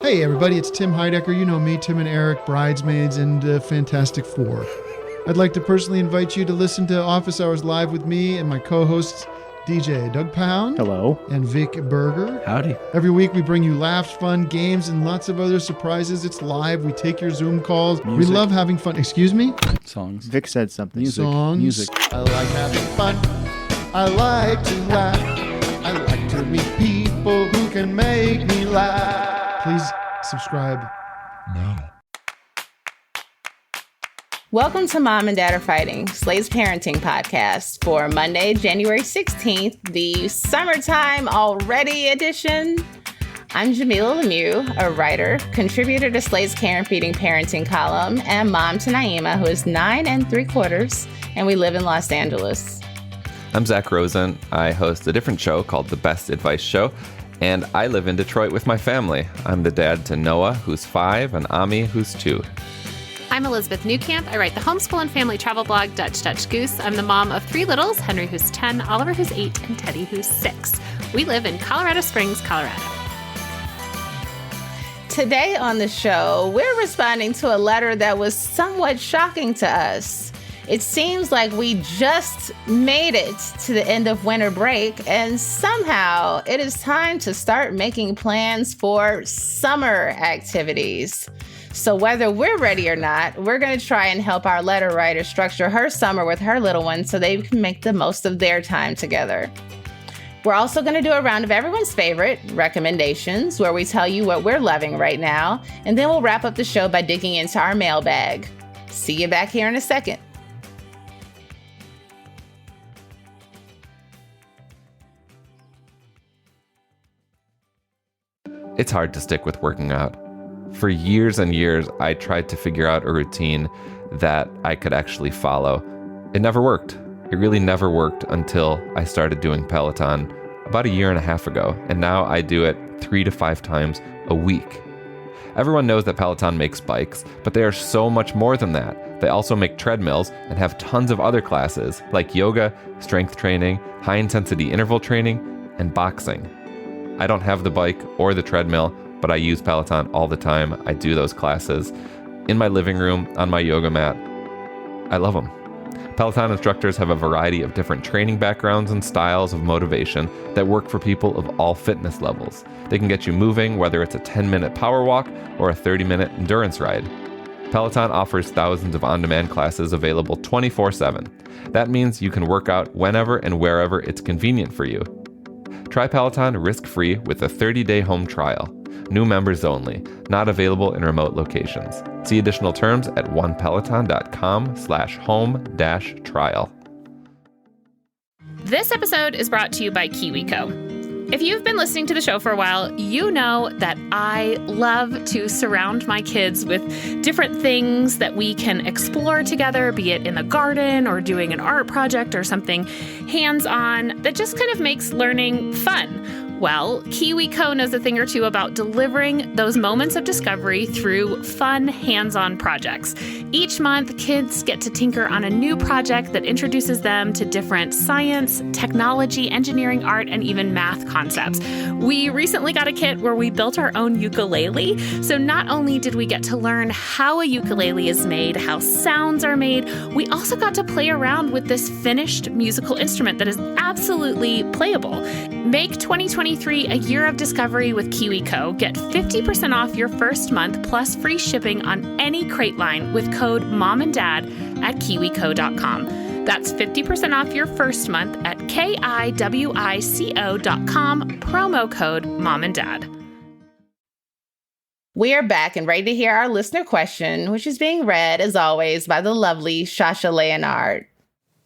Hey everybody, it's Tim Heidecker. You know me, Tim and Eric, Bridesmaids, and Fantastic Four. I'd like to personally invite you to listen to Office Hours Live with me and my co-hosts, DJ Doug Pound. Hello. And Vic Berger. Howdy. Every week we bring you laughs, fun, games, and lots of other surprises. It's live. We take your Zoom calls. Music. We love having fun. Excuse me? Songs. Vic said something. Music. Songs. Music. I like having fun. I like to laugh. I like to meet people who can make me laugh. Please subscribe now. Welcome to Mom and Dad Are Fighting, Slate's parenting podcast for Monday, January 16th, the summertime already edition. I'm Jamilah Lemieux, a writer, contributor to Slate's Care and Feeding parenting column, and mom to Naima, who is 9 3/4, and we live in Los Angeles. I'm Zach Rosen. I host a different show called The Best Advice Show, and I live in Detroit with my family. I'm the dad to Noah, who's 5, and Ami, who's 2. I'm Elizabeth Newcamp. I write the homeschool and family travel blog Dutch Goose. I'm the mom of 3 littles, Henry who's 10, Oliver who's 8, and Teddy who's 6. We live in Colorado Springs, Colorado. Today on the show, we're responding to a letter that was somewhat shocking to us. It seems like we just made it to the end of winter break, and somehow it is time to start making plans for summer activities. So whether we're ready or not, we're going to try and help our letter writer structure her summer with her little ones so they can make the most of their time together. We're also going to do a round of everyone's favorite recommendations, where we tell you what we're loving right now, and then we'll wrap up the show by digging into our mailbag. See you back here in a second. It's hard to stick with working out. For years and years, I tried to figure out a routine that I could actually follow. It never worked. It really never worked until I started doing Peloton about a year and a half ago, and now I do it 3 to 5 times a week. Everyone knows that Peloton makes bikes, but they are so much more than that. They also make treadmills and have tons of other classes like yoga, strength training, high-intensity interval training, and boxing. I don't have the bike or the treadmill, but I use Peloton all the time. I do those classes in my living room, on my yoga mat. I love them. Peloton instructors have a variety of different training backgrounds and styles of motivation that work for people of all fitness levels. They can get you moving, whether it's a 10-minute power walk or a 30-minute endurance ride. Peloton offers thousands of on-demand classes available 24/7. That means you can work out whenever and wherever it's convenient for you. Try Peloton risk-free with a 30-day home trial. New members only, not available in remote locations. See additional terms at onepeloton.com/home-trial. This episode is brought to you by KiwiCo. If you've been listening to the show for a while, you know that I love to surround my kids with different things that we can explore together, be it in the garden or doing an art project or something hands-on that just kind of makes learning fun. Well, KiwiCo knows a thing or two about delivering those moments of discovery through fun, hands-on projects. Each month, kids get to tinker on a new project that introduces them to different science, technology, engineering, art, and even math concepts. We recently got a kit where we built our own ukulele. So not only did we get to learn how a ukulele is made, how sounds are made, we also got to play around with this finished musical instrument that is absolutely playable. Make 2023 a year of discovery with KiwiCo. Get 50% off your first month plus free shipping on any crate line with code MOMANDDAD at kiwico.com. That's 50% off your first month at kiwico.com, promo code MOMANDDAD. We are back and ready to hear our listener question, which is being read, as always, by the lovely Shasha Leonard.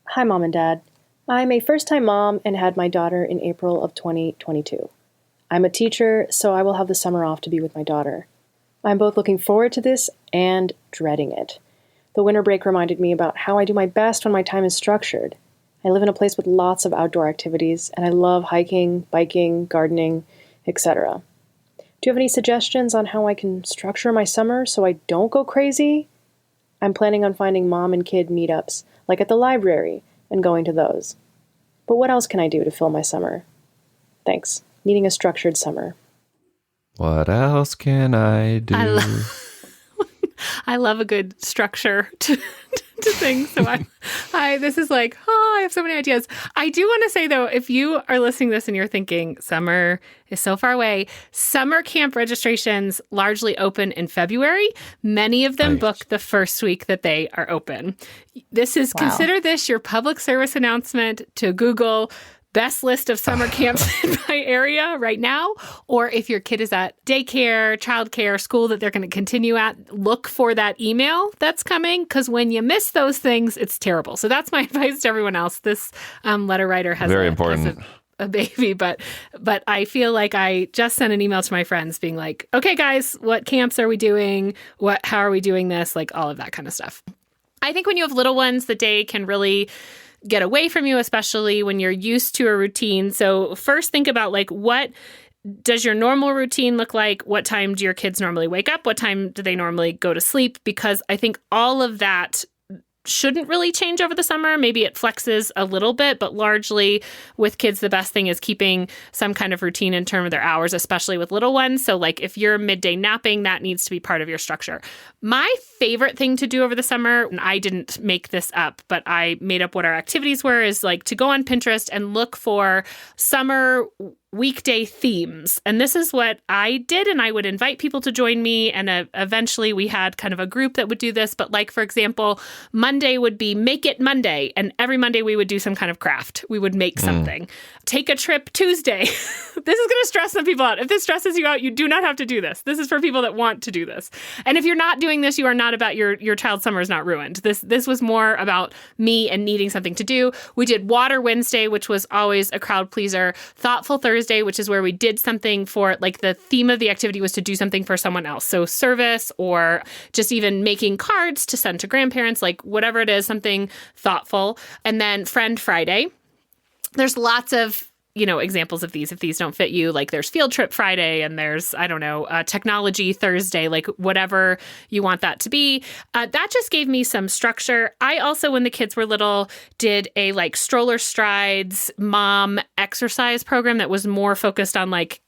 Hi, Mom and Dad. I'm a first-time mom and had my daughter in April of 2022. I'm a teacher, so I will have the summer off to be with my daughter. I'm both looking forward to this and dreading it. The winter break reminded me about how I do my best when my time is structured. I live in a place with lots of outdoor activities, and I love hiking, biking, gardening, etc. Do you have any suggestions on how I can structure my summer so I don't go crazy? I'm planning on finding mom and kid meetups, like at the library, and going to those. But what else can I do to fill my summer? Thanks. Needing a structured summer. What else can I do? I love a good structure to things. So this is like, I have so many ideas. I do want to say though, if you are listening to this and you're thinking summer is so far away, summer camp registrations largely open in February. Many of them book the first week that they are open. Consider this your public service announcement to Google best list of summer camps in my area right now. Or if your kid is at daycare, childcare, school that they're going to continue at, look for that email that's coming, because when you miss those things, it's terrible. So that's my advice to everyone else. This letter writer has very important. A baby, but I feel like I just sent an email to my friends being like, okay, guys, what camps are we doing? How are we doing this? Like all of that kind of stuff. I think when you have little ones, the day can really get away from you, especially when you're used to a routine. So first think about like, what does your normal routine look like? What time do your kids normally wake up? What time do they normally go to sleep? Because I think all of that shouldn't really change over the summer. Maybe it flexes a little bit, but largely with kids, the best thing is keeping some kind of routine in terms of their hours, especially with little ones. So like if you're midday napping, that needs to be part of your structure. My favorite thing to do over the summer, and I didn't make this up, but I made up what our activities were, is like to go on Pinterest and look for summer weekday themes. And this is what I did. And I would invite people to join me. And eventually we had kind of a group that would do this. But like, for example, Monday would be Make It Monday. And every Monday we would do some kind of craft. We would make something. Take a trip Tuesday. This is going to stress some people out. If this stresses you out, you do not have to do this. This is for people that want to do this. And if you're not doing this, you are not about your child's summer is not ruined. This was more about me and needing something to do. We did Water Wednesday, which was always a crowd pleaser. Thoughtful Thursday, which is where we did something for, like, the theme of the activity was to do something for someone else. So service, or just even making cards to send to grandparents, like whatever it is, something thoughtful. And then Friend Friday. There's lots of examples of these. If these don't fit you, like there's Field Trip Friday, and there's, Technology Thursday, like whatever you want that to be. That just gave me some structure. I also, when the kids were little, did a like stroller strides mom exercise program that was more focused on like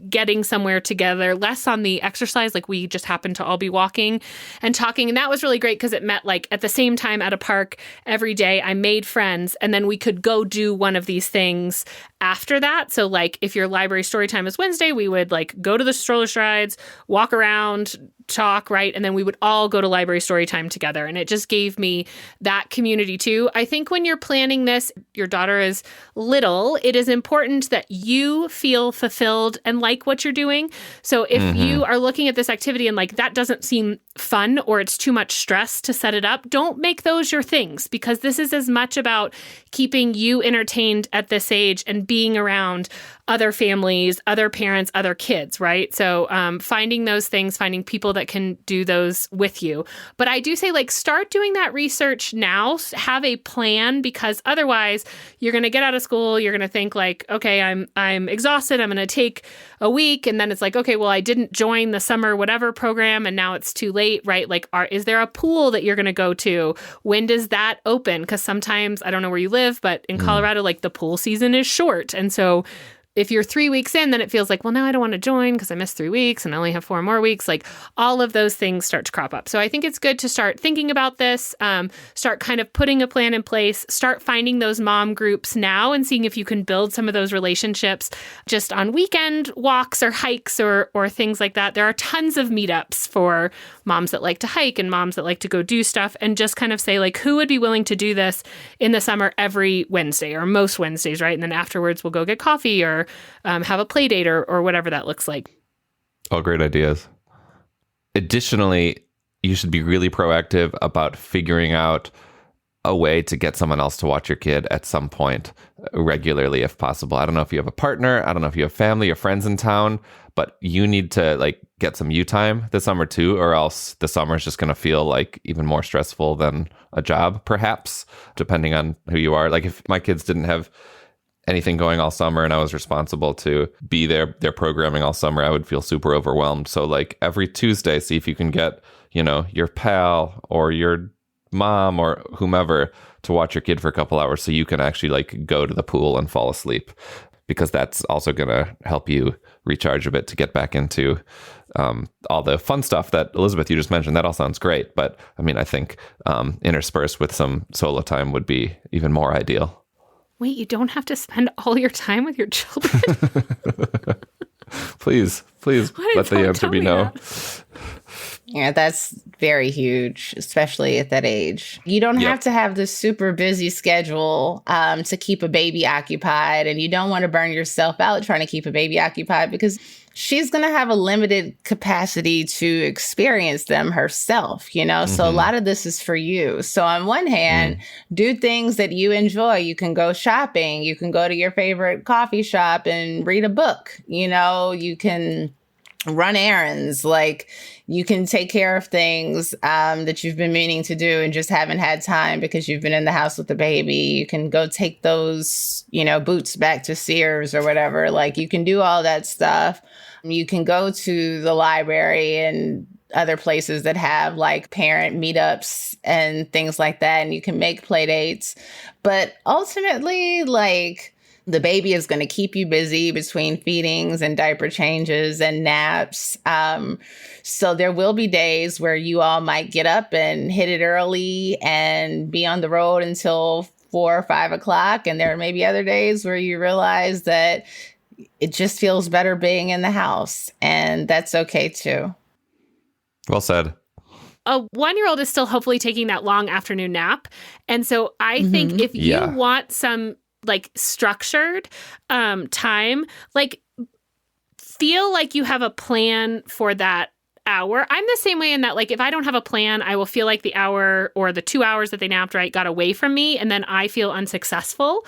getting somewhere together, less on the exercise. Like we just happened to all be walking and talking. And that was really great because it met like at the same time at a park every day. I made friends, and then we could go do one of these things after that. So like if your library story time is Wednesday, we would like go to the stroller strides, walk around, talk, right? And then we would all go to library story time together. And it just gave me that community too. I think when you're planning this, your daughter is little, it is important that you feel fulfilled and like what you're doing. So if you are looking at this activity and like that doesn't seem fun, or it's too much stress to set it up, don't make those your things, because this is as much about keeping you entertained at this age and being around other families, other parents, other kids, right? So finding those things, finding people that can do those with you. But I do say, like, start doing that research now, have a plan, because otherwise you're going to get out of school, you're going to think like, okay, I'm exhausted, I'm going to take a week, and then it's like, okay, well, I didn't join the summer whatever program, and now it's too late, right? Like, is there a pool that you're going to go to? When does that open? Because sometimes, I don't know where you live, but in Colorado, like the pool season is short. And so if you're 3 weeks in, then it feels like, well, now I don't want to join because I missed 3 weeks and I only have 4 more weeks. Like all of those things start to crop up. So I think it's good to start thinking about this, start kind of putting a plan in place, start finding those mom groups now and seeing if you can build some of those relationships just on weekend walks or hikes or things like that. There are tons of meetups for moms that like to hike and moms that like to go do stuff, and just kind of say like, who would be willing to do this in the summer every Wednesday or most Wednesdays, right? And then afterwards we'll go get coffee or have a play date or whatever that looks like. All great ideas. Additionally, you should be really proactive about figuring out a way to get someone else to watch your kid at some point regularly, if possible. I don't know if you have a partner. I don't know if you have family or friends in town, but you need to like get some you time this summer too, or else the summer is just going to feel like even more stressful than a job, perhaps, depending on who you are. Like if my kids didn't have anything going all summer and I was responsible to be their programming all summer, I would feel super overwhelmed. So like every Tuesday, see if you can get, your pal or your mom or whomever to watch your kid for a couple hours so you can actually like go to the pool and fall asleep. because that's also going to help you recharge a bit to get back into all the fun stuff that Elizabeth, you just mentioned. That all sounds great. But I mean, I think interspersed with some solo time would be even more ideal. Wait, you don't have to spend all your time with your children? Please let the answer be no. Yeah, that's very huge, especially at that age. You don't have to have this super busy schedule to keep a baby occupied, and you don't want to burn yourself out trying to keep a baby occupied because she's going to have a limited capacity to experience them herself, you know? So a lot of this is for you. So on one hand, do things that you enjoy. You can go shopping. You can go to your favorite coffee shop and read a book. You know, you can run errands. Like, you can take care of things that you've been meaning to do and just haven't had time because you've been in the house with the baby. You can go take those, you know, boots back to Sears or whatever. Like, you can do all that stuff. You can go to the library and other places that have like parent meetups and things like that. And you can make play dates. But ultimately, like, the baby is going to keep you busy between feedings and diaper changes and naps. So there will be days where you all might get up and hit it early and be on the road until 4 or 5 o'clock. And there may be other days where you realize that it just feels better being in the house. And that's okay too. Well said. A 1-year-old is still hopefully taking that long afternoon nap. And so I think if you want some like structured time, like feel like you have a plan for that hour. I'm the same way in that, like, if I don't have a plan, I will feel like the hour or the 2 hours that they napped right got away from me, and then I feel unsuccessful.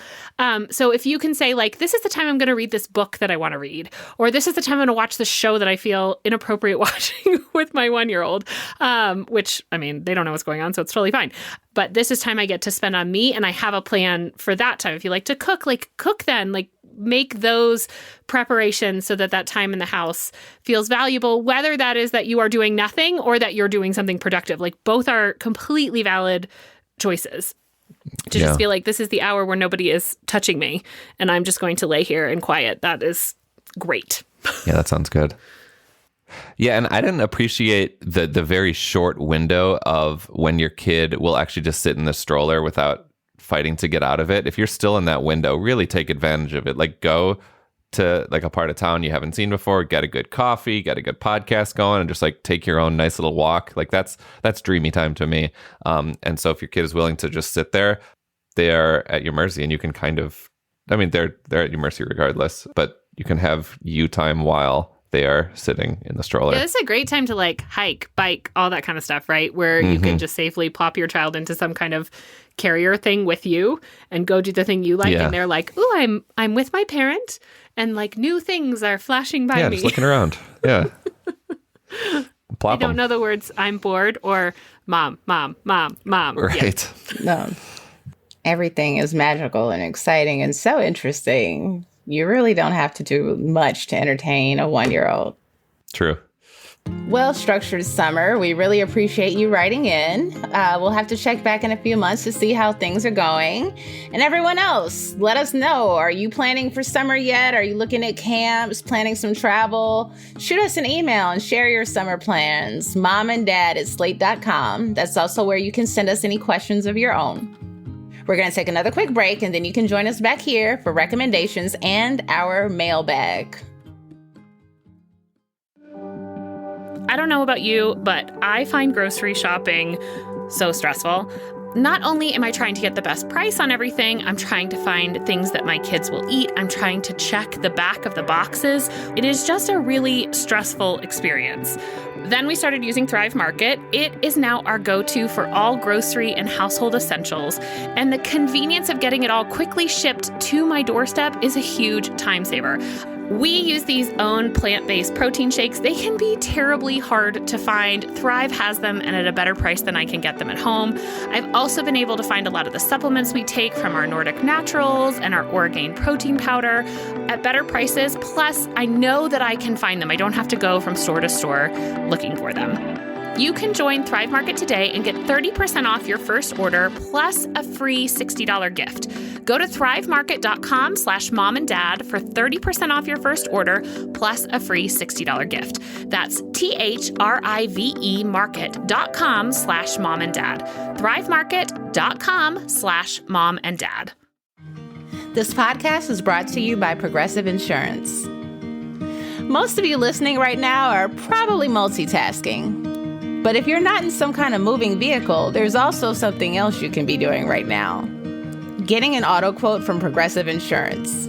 So if you can say, like, this is the time I'm going to read this book that I want to read, or this is the time I'm going to watch the show that I feel inappropriate watching with my 1-year-old, which, I mean, they don't know what's going on, so it's totally fine. But this is time I get to spend on me, and I have a plan for that time. If you like to cook, like, cook then, like, make those preparations so that that time in the house feels valuable, whether that is that you are doing nothing or that you're doing something productive. Like, both are completely valid choices. To just feel like this is the hour where nobody is touching me and I'm just going to lay here in quiet. That is great. Yeah, that sounds good. Yeah, and I didn't appreciate the very short window of when your kid will actually just sit in the stroller without fighting to get out of it. If you're still in that window, really take advantage of it. Like, go to like a part of town you haven't seen before, get a good coffee, get a good podcast going, and just like take your own nice little walk. Like, that's dreamy time to me. And so if your kid is willing to just sit there, they are at your mercy, and you can kind of, I mean, they're at your mercy regardless, but you can have you time while they are sitting in the stroller. Yeah, this is a great time to like hike, bike, all that kind of stuff, right? Where you can just safely plop your child into some kind of carrier thing with you and go do the thing you like. And they're like, ooh, I'm with my parent, and like new things are flashing by me. Yeah, just looking around. Yeah. Plop I don't know the words I'm bored or mom. Right. Yeah. No. Everything is magical and exciting and so interesting. You really don't have to do much to entertain a 1-year-old. True. Well, Structured Summer, we really appreciate you writing in. We'll have to check back in a few months to see how things are going. And everyone else, let us know. Are you planning for summer yet? Are you looking at camps, planning some travel? Shoot us an email and share your summer plans. momanddad@slate.com. That's also where you can send us any questions of your own. We're going to take another quick break, and then you can join us back here for recommendations and our mailbag. I don't know about you, but I find grocery shopping so stressful. Not only am I trying to get the best price on everything, I'm trying to find things that my kids will eat. I'm trying to check the back of the boxes. It is just a really stressful experience. Then we started using Thrive Market. It is now our go-to for all grocery and household essentials. And the convenience of getting it all quickly shipped to my doorstep is a huge time saver. We use these own plant-based protein shakes. They can be terribly hard to find. Thrive has them, and at a better price than I can get them at home. I've also been able to find a lot of the supplements we take from our Nordic Naturals and our Orgain protein powder at better prices. Plus, I know that I can find them. I don't have to go from store to store looking for them. You can join Thrive Market today and get 30% off your first order plus a free $60 gift. Go to thrivemarket.com/momanddad for 30% off your first order plus a free $60 gift. That's THRIVE market.com/momanddad. thrivemarket.com/momanddad. This podcast is brought to you by Progressive Insurance. Most of you listening right now are probably multitasking. But if you're not in some kind of moving vehicle, there's also something else you can be doing right now. Getting an auto quote from Progressive Insurance.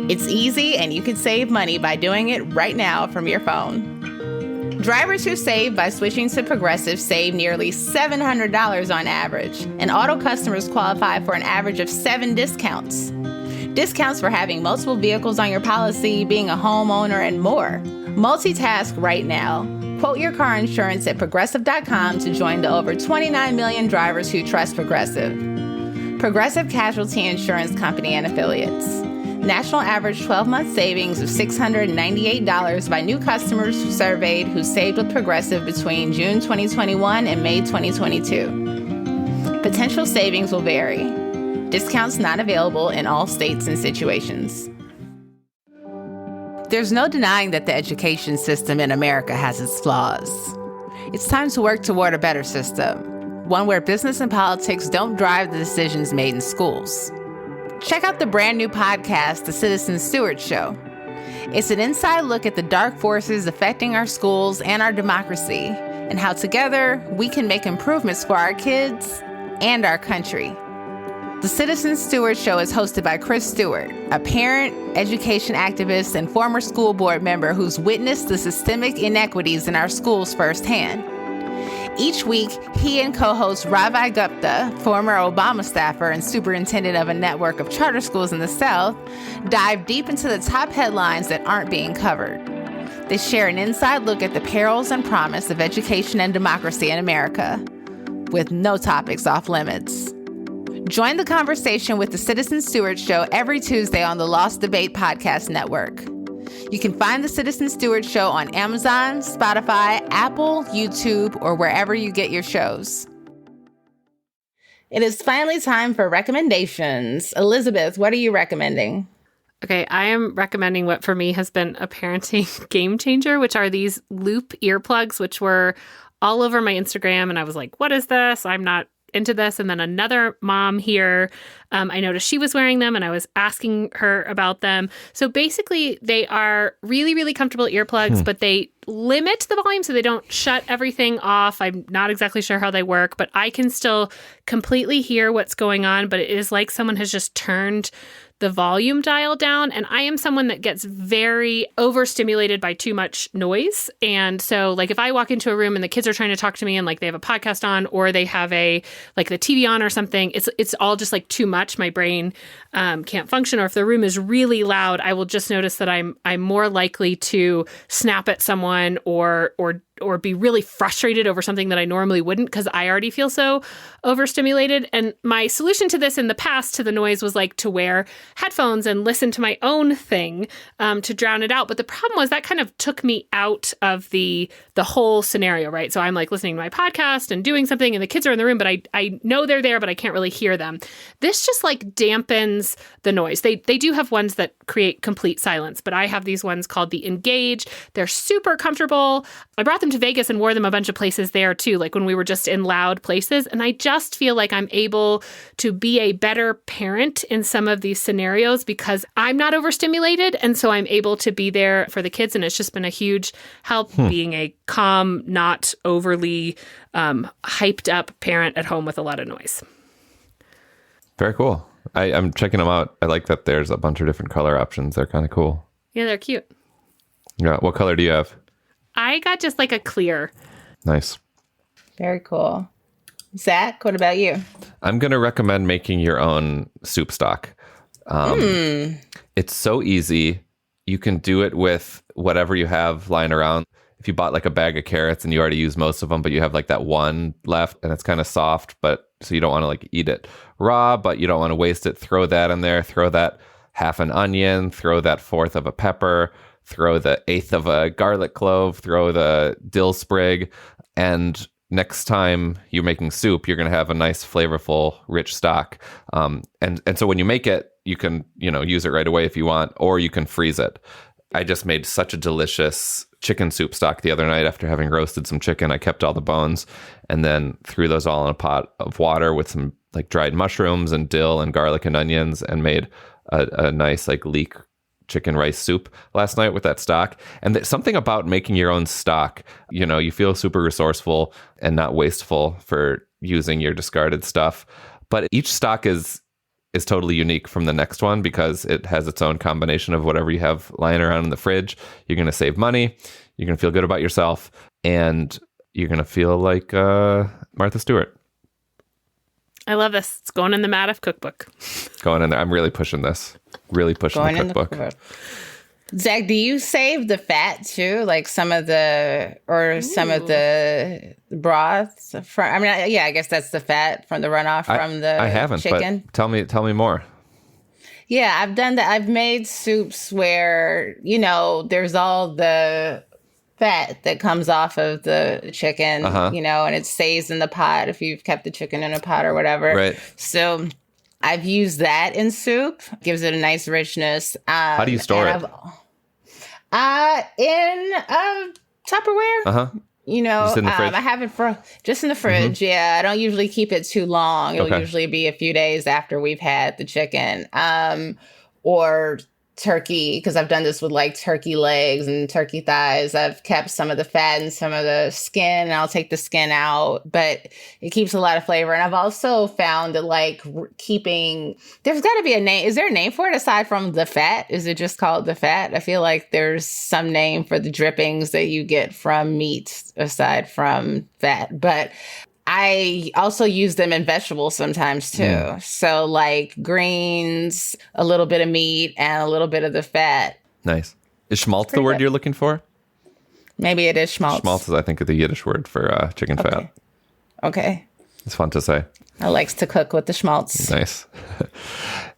It's easy and you can save money by doing it right now from your phone. Drivers who save by switching to Progressive save nearly $700 on average, and auto customers qualify for an average of 7 discounts. Discounts for having multiple vehicles on your policy, being a homeowner, and more. Multitask right now. Quote your car insurance at Progressive.com to join the over 29 million drivers who trust Progressive. Progressive Casualty Insurance Company and Affiliates. National average 12-month savings of $698 by new customers surveyed who saved with Progressive between June 2021 and May 2022. Potential savings will vary. Discounts not available in all states and situations. There's no denying that the education system in America has its flaws. It's time to work toward a better system, one where business and politics don't drive the decisions made in schools. Check out the brand new podcast, The Citizen Stewart Show. It's an inside look at the dark forces affecting our schools and our democracy, and how together we can make improvements for our kids and our country. The Citizen Stewart Show is hosted by Chris Stewart, a parent, education activist, and former school board member who's witnessed the systemic inequities in our schools firsthand. Each week, he and co-host Ravi Gupta, former Obama staffer and superintendent of a network of charter schools in the South, dive deep into the top headlines that aren't being covered. They share an inside look at the perils and promise of education and democracy in America, with no topics off limits. Join the conversation with the Citizen Stewart Show every Tuesday on the Lost Debate Podcast Network. You can find the Citizen Stewart Show on Amazon, Spotify, Apple, YouTube, or wherever you get your shows. It is finally time for recommendations. Elizabeth, what are you recommending? Okay, I am recommending what for me has been a parenting game changer, which are these loop earplugs, which were all over my Instagram. And I was like, what is this? I'm not into this. And then another mom here, I noticed she was wearing them and I was asking her about them. So basically they are really, really comfortable earplugs, but they limit the volume so they don't shut everything off. I'm not exactly sure how they work, but I can still completely hear what's going on. But it is like someone has just turned the volume dial down. And I am someone that gets very overstimulated by too much noise. And so like if I walk into a room and the kids are trying to talk to me and like they have a podcast on or they have the TV on or something, it's all just like too much. My brain can't function. Or if the room is really loud, I will just notice that I'm more likely to snap at someone or be really frustrated over something that I normally wouldn't because I already feel so overstimulated. And my solution to this in the past to the noise was like to wear headphones and listen to my own thing to drown it out. But the problem was that kind of took me out of the whole scenario, right? So I'm like listening to my podcast and doing something and the kids are in the room, but I know they're there, but I can't really hear them. This just like dampens the noise. They do have ones that create complete silence, but I have these ones called the Engage. They're super comfortable. I brought them to Vegas and wore them a bunch of places there too, like when we were just in loud places. And I just feel like I'm able to be a better parent in some of these scenarios because I'm not overstimulated. And so I'm able to be there for the kids. And it's just been a huge help being a calm, not overly hyped up parent at home with a lot of noise. Very cool. I'm checking them out. I like that there's a bunch of different color options. They're kind of cool. Yeah, they're cute. Yeah. What color do you have? I got just like a clear. Nice. Very cool. Zach, what about you? I'm going to recommend making your own soup stock. It's so easy. You can do it with whatever you have lying around. If you bought like a bag of carrots and you already used most of them, but you have like that one left and it's kind of soft, but so you don't want to like eat it raw, but you don't want to waste it. Throw that in there. Throw that half an onion. Throw that fourth of a pepper. Throw the eighth of a garlic clove. Throw the dill sprig. And next time you're making soup, you're going to have a nice, flavorful, rich stock. And so when you make it, you can, use it right away if you want, or you can freeze it. I just made such a delicious chicken soup stock the other night after having roasted some chicken. I kept all the bones and then threw those all in a pot of water with some like dried mushrooms and dill and garlic and onions, and made a nice like leek chicken rice soup last night with that stock. And there's something about making your own stock, you feel super resourceful and not wasteful for using your discarded stuff. But each stock is totally unique from the next one because it has its own combination of whatever you have lying around in the fridge. You're going to save money. You're going to feel good about yourself. And you're going to feel like Martha Stewart. I love this. It's going in the Madoff cookbook. Going in there. I'm really pushing this. Really pushing Going the in the cookbook. cookbook. Zach, do you save the fat too? Like some of the broths? I guess that's the fat from the runoff from the I haven't, chicken. but tell me more. Yeah, I've done that. I've made soups where, there's all the fat that comes off of the chicken, and it stays in the pot if you've kept the chicken in a pot or whatever. Right. So I've used that in soup. Gives it a nice richness. How do you store it? In Tupperware. Just in the fridge? I have it just in the fridge. Mm-hmm. Yeah, I don't usually keep it too long. It'll usually be a few days after we've had the chicken. Or turkey, because I've done this with like turkey legs and turkey thighs. I've kept some of the fat and some of the skin, and I'll take the skin out, but it keeps a lot of flavor. And I've also found that like there's got to be a name. Is there a name for it aside from the fat? Is it just called the fat? I feel like there's some name for the drippings that you get from meat aside from fat, but I also use them in vegetables sometimes too. Yeah. So like greens, a little bit of meat, and a little bit of the fat. Nice. Is schmaltz the word you're looking for? Maybe it is schmaltz. Schmaltz is, I think, the Yiddish word for chicken fat. Okay. It's fun to say. I likes to cook with the schmaltz. Nice.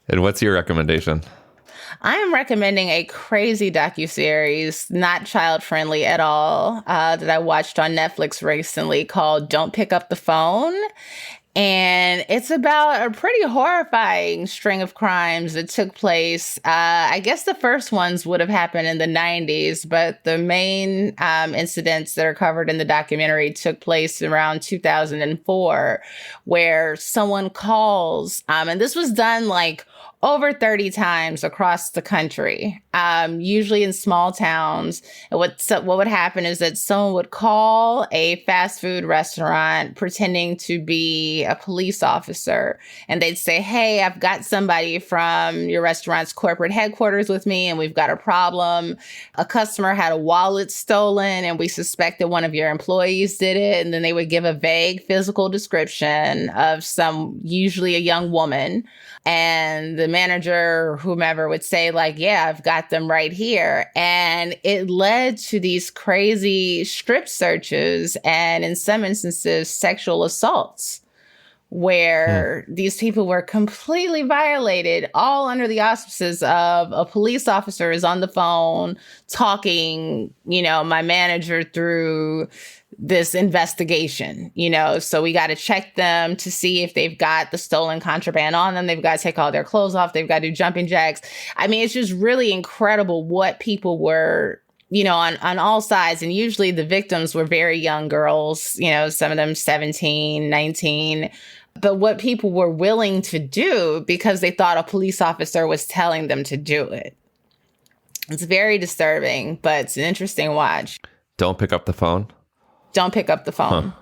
And what's your recommendation? I am recommending a crazy docuseries, not child-friendly at all, that I watched on Netflix recently called Don't Pick Up the Phone. And it's about a pretty horrifying string of crimes that took place. I guess the first ones would have happened in the 90s, but the main incidents that are covered in the documentary took place around 2004, where someone calls, and this was done like over 30 times across the country, usually in small towns. And what would happen is that someone would call a fast food restaurant pretending to be a police officer. And they'd say, hey, I've got somebody from your restaurant's corporate headquarters with me, and we've got a problem. A customer had a wallet stolen, and we suspect that one of your employees did it. And then they would give a vague physical description of usually a young woman. And the manager or whomever would say like, yeah, I've got them right here. And it led to these crazy strip searches and in some instances, sexual assaults where these people were completely violated, all under the auspices of a police officer is on the phone talking, my manager through this investigation, so we got to check them to see if they've got the stolen contraband on them. They've got to take all their clothes off. They've got to do jumping jacks. I mean, it's just really incredible what people were, on all sides. And usually the victims were very young girls, some of them 17, 19. But what people were willing to do because they thought a police officer was telling them to do it. It's very disturbing, but it's an interesting watch. Don't pick up the phone. Don't pick up the phone. Huh.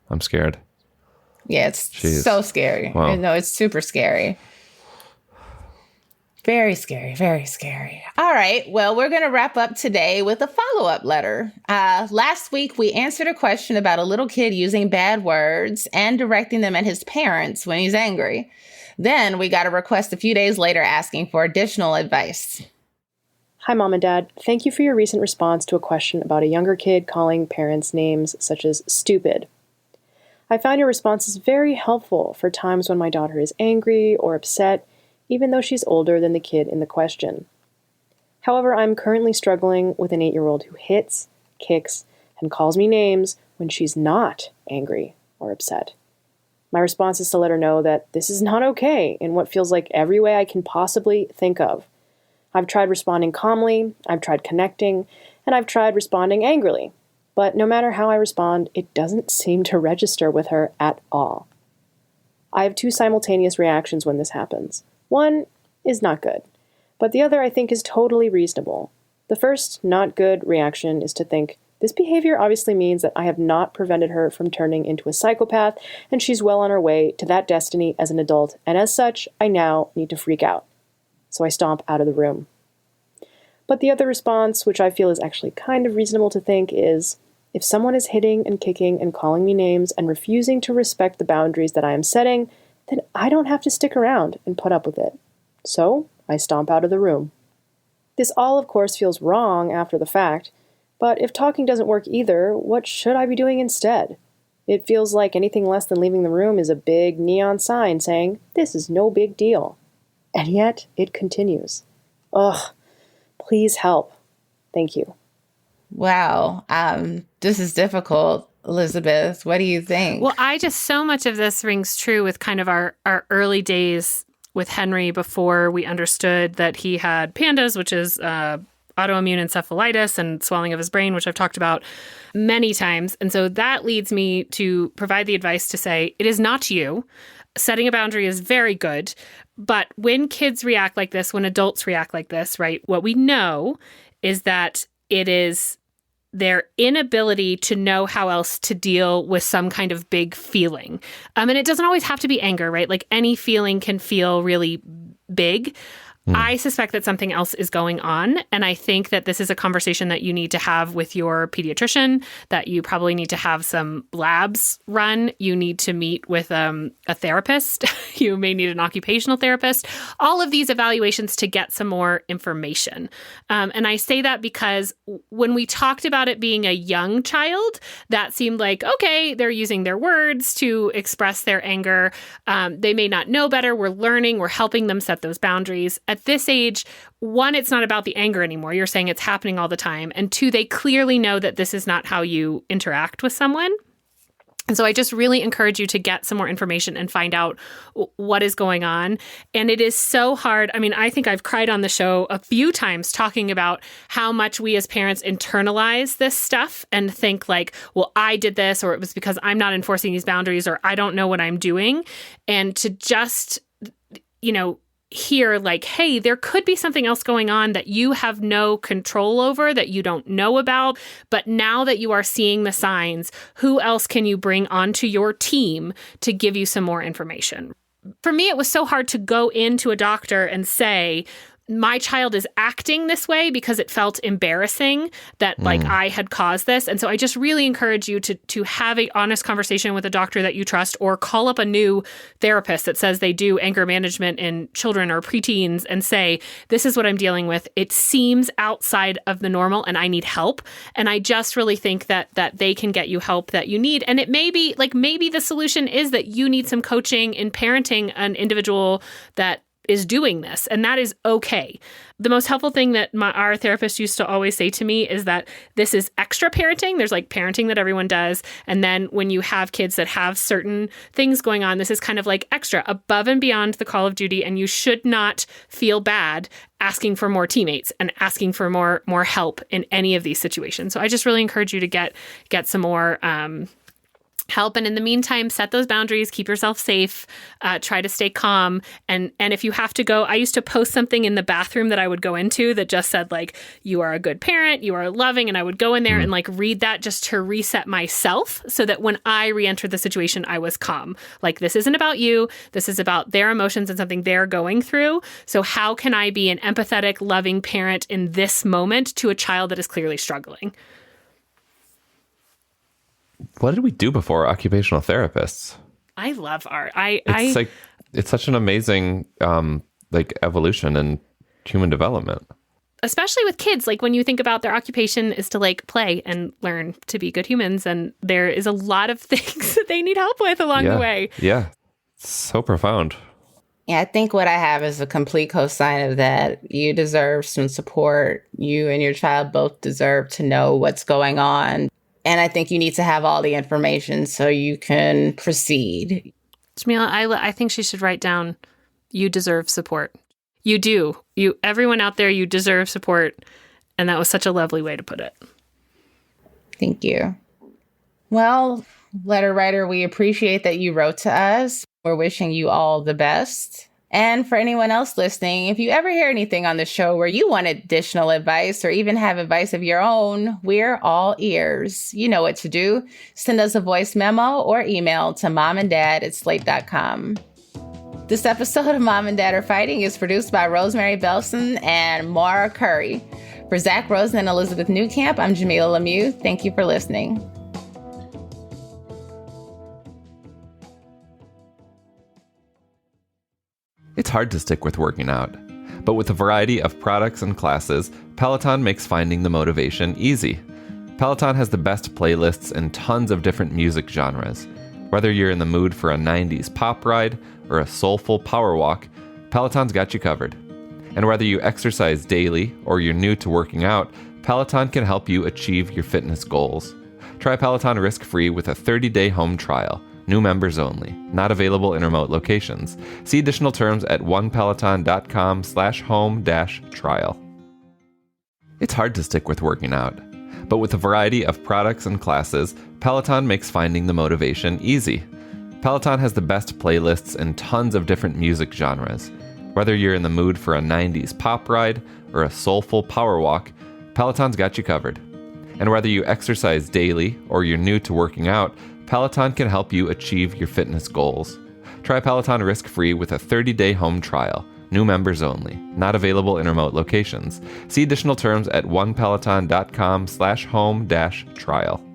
I'm scared. Yeah, it's so scary. Wow. No, it's super scary. Very scary, very scary. All right, well, we're going to wrap up today with a follow-up letter. Last week, we answered a question about a little kid using bad words and directing them at his parents when he's angry. Then we got a request a few days later asking for additional advice. Hi, Mom and Dad. Thank you for your recent response to a question about a younger kid calling parents names such as stupid. I found your responses very helpful for times when my daughter is angry or upset, even though she's older than the kid in the question. However, I'm currently struggling with an 8-year-old who hits, kicks, and calls me names when she's not angry or upset. My response is to let her know that this is not okay in what feels like every way I can possibly think of. I've tried responding calmly, I've tried connecting, and I've tried responding angrily. But no matter how I respond, it doesn't seem to register with her at all. I have two simultaneous reactions when this happens. One is not good, but the other I think is totally reasonable. The first not good reaction is to think, this behavior obviously means that I have not prevented her from turning into a psychopath, and she's well on her way to that destiny as an adult, and as such, I now need to freak out. So I stomp out of the room. But the other response, which I feel is actually kind of reasonable to think, is, if someone is hitting and kicking and calling me names and refusing to respect the boundaries that I am setting, then I don't have to stick around and put up with it. So I stomp out of the room. This all, of course, feels wrong after the fact, but if talking doesn't work either, what should I be doing instead? It feels like anything less than leaving the room is a big neon sign saying, this is no big deal. And yet, it continues. Ugh, please help. Thank you. Wow. This is difficult. Elizabeth, what do you think? Well, so much of this rings true with kind of our early days with Henry before we understood that he had PANDAS, which is autoimmune encephalitis and swelling of his brain, which I've talked about many times. And so that leads me to provide the advice to say, it is not you. Setting a boundary is very good. But when kids react like this, when adults react like this, right, what we know is that it is their inability to know how else to deal with some kind of big feeling. And it doesn't always have to be anger, right? Like any feeling can feel really big. I suspect that something else is going on. And I think that this is a conversation that you need to have with your pediatrician, that you probably need to have some labs run. You need to meet with a therapist. You may need an occupational therapist. All of these evaluations to get some more information. And I say that because when we talked about it being a young child, that seemed like, okay, they're using their words to express their anger. They may not know better. We're learning. We're helping them set those boundaries. At this age, one, it's not about the anger anymore. You're saying it's happening all the time. And two, they clearly know that this is not how you interact with someone. And so I just really encourage you to get some more information and find out what is going on. And it is so hard. I mean, I think I've cried on the show a few times talking about how much we as parents internalize this stuff and think like, well, I did this, or it was because I'm not enforcing these boundaries, or I don't know what I'm doing. And to just, hear like, hey, there could be something else going on that you have no control over, that you don't know about. But now that you are seeing the signs, who else can you bring onto your team to give you some more information? For me, it was so hard to go into a doctor and say, my child is acting this way because it felt embarrassing that like I had caused this. And so I just really encourage you to have an honest conversation with a doctor that you trust, or call up a new therapist that says they do anger management in children or preteens and say, this is what I'm dealing with. It seems outside of the normal and I need help. And I just really think that they can get you help that you need. And it may be like, maybe the solution is that you need some coaching in parenting an individual that is doing this, and that is okay. The most helpful thing that our therapist used to always say to me is that this is extra parenting. There's like parenting that everyone does, and then when you have kids that have certain things going on, this is kind of like extra, above and beyond the call of duty, and you should not feel bad asking for more teammates and asking for more help in any of these situations. So I just really encourage you to get some more help. And in the meantime, set those boundaries, keep yourself safe, try to stay calm. And if you have to go, I used to post something in the bathroom that I would go into that just said like, you are a good parent, you are loving. And I would go in there and like read that just to reset myself so that when I re-entered the situation, I was calm. Like, this isn't about you. This is about their emotions and something they're going through. So how can I be an empathetic, loving parent in this moment to a child that is clearly struggling? What did we do before occupational therapists? I love art. It's such an amazing evolution in human development. Especially with kids, like when you think about their occupation is to like play and learn to be good humans, and there is a lot of things that they need help with along the way. Yeah, it's so profound. Yeah, I think what I have is a complete cosign of that. You deserve some support. You and your child both deserve to know what's going on. And I think you need to have all the information so you can proceed. Jamilah, I think she should write down, you deserve support. You do. Everyone out there, you deserve support. And that was such a lovely way to put it. Thank you. Well, letter writer, we appreciate that you wrote to us. We're wishing you all the best. And for anyone else listening, if you ever hear anything on the show where you want additional advice or even have advice of your own, we're all ears. You know what to do. Send us a voice memo or email to momanddad@slate.com. This episode of Mom and Dad Are Fighting is produced by Rosemary Belson and Maura Currie. For Zach Rosen and Elizabeth Newcamp, I'm Jamilah Lemieux. Thank you for listening. It's hard to stick with working out, but with a variety of products and classes, Peloton makes finding the motivation easy. Peloton has the best playlists and tons of different music genres. Whether you're in the mood for a 90s pop ride or a soulful power walk, Peloton's got you covered. And whether you exercise daily or you're new to working out, Peloton can help you achieve your fitness goals. Try Peloton risk-free with a 30-day home trial. New members only. Not available in remote locations. See additional terms at onepeloton.com/home-trial. It's hard to stick with working out, but with a variety of products and classes, Peloton makes finding the motivation easy. Peloton has the best playlists and tons of different music genres. Whether you're in the mood for a 90s pop ride or a soulful power walk, Peloton's got you covered. And whether you exercise daily or you're new to working out, Peloton can help you achieve your fitness goals. Try Peloton risk-free with a 30-day home trial. New members only. Not available in remote locations. See additional terms at onepeloton.com/home-trial.